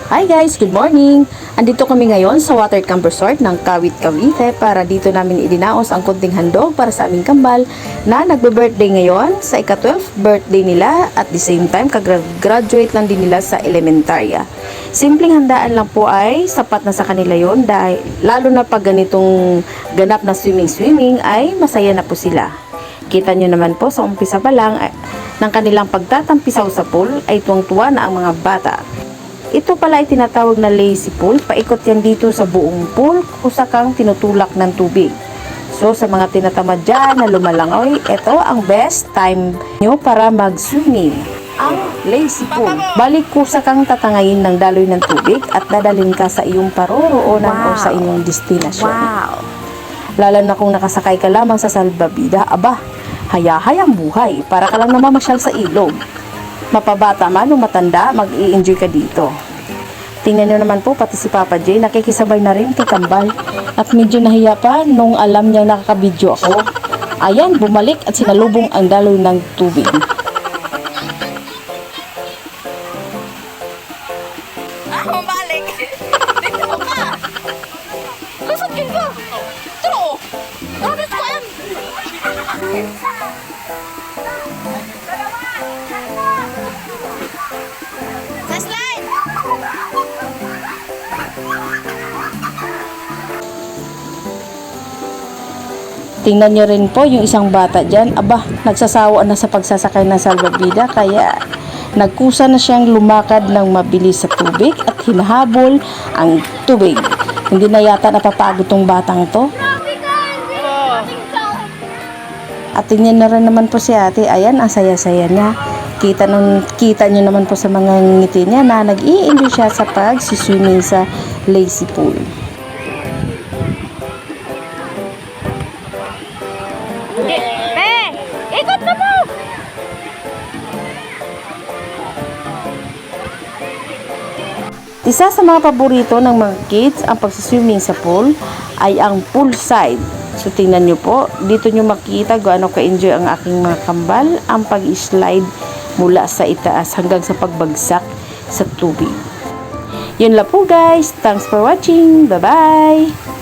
Hi guys, good morning! Andito kami ngayon sa water camp resort ng Kawit, Cavite para dito namin idinaos ang kunting handog para sa aming kambal na nagbe-birthday ngayon sa ika-12th birthday nila at the same time kagraduate lang din nila sa elementarya. Simpleng handaan lang po ay sapat na sa kanila yon dahil lalo na pag ganitong ganap na swimming ay masaya na po sila. Kita nyo naman po sa umpisa pa lang ng kanilang pagtatampisaw sa pool ay tuwang-tuwa na ang mga bata. Ito pala ay tinatawag na lazy pool. Paikot yan dito sa buong pool kusa kang tinutulak ng tubig. So sa mga tinatamad dyan na lumalangoy, ito ang best time nyo para mag-swimming. Ang lazy pool. Balik kusa kang tatangayin ng daloy ng tubig at dadalhin ka sa iyong paroroonan o sa inyong destinasyon. Lalo na kung nakasakay ka lamang sa salbabida, aba, hayahayang buhay para ka lang namamasyal sa ilog. Mapabata man o matanda, mag-i-enjoy ka dito. Tingnan nyo naman po, pati si Papa J, nakikisabay na rin kay Kambal. At medyo nahiya pa nung alam niyang nakakabidyo ako. Ayan, bumalik at sinalubong ang daloy ng tubig. Bumalik! Dito ka! Lusot ka ka! True! Nabit ko yan! Sa slide! Tingnan nyo rin po yung isang bata dyan. Aba, nagsasawa na sa pagsasakay ng salbabida kaya nagkusa na siyang lumakad ng mabilis sa tubig at hinahabol ang tubig. Hindi na yata napapagod tong batang to. At tingnan na rin naman po si ate. Ayan, ang saya-saya niya. Kita nyo naman po sa mga ngiti niya na nag-i-enjoy siya sa pag-swimming sa lazy pool. Ikot na mo! Isa sa mga paborito ng mga kids ang pagsiswimming sa pool ay ang poolside. So tingnan nyo po, dito nyo makita gaano ka-enjoy ang aking mga kambal ang pag-slide mula sa itaas hanggang sa pagbagsak sa tubig. Yun lang po guys. Thanks for watching. Bye-bye!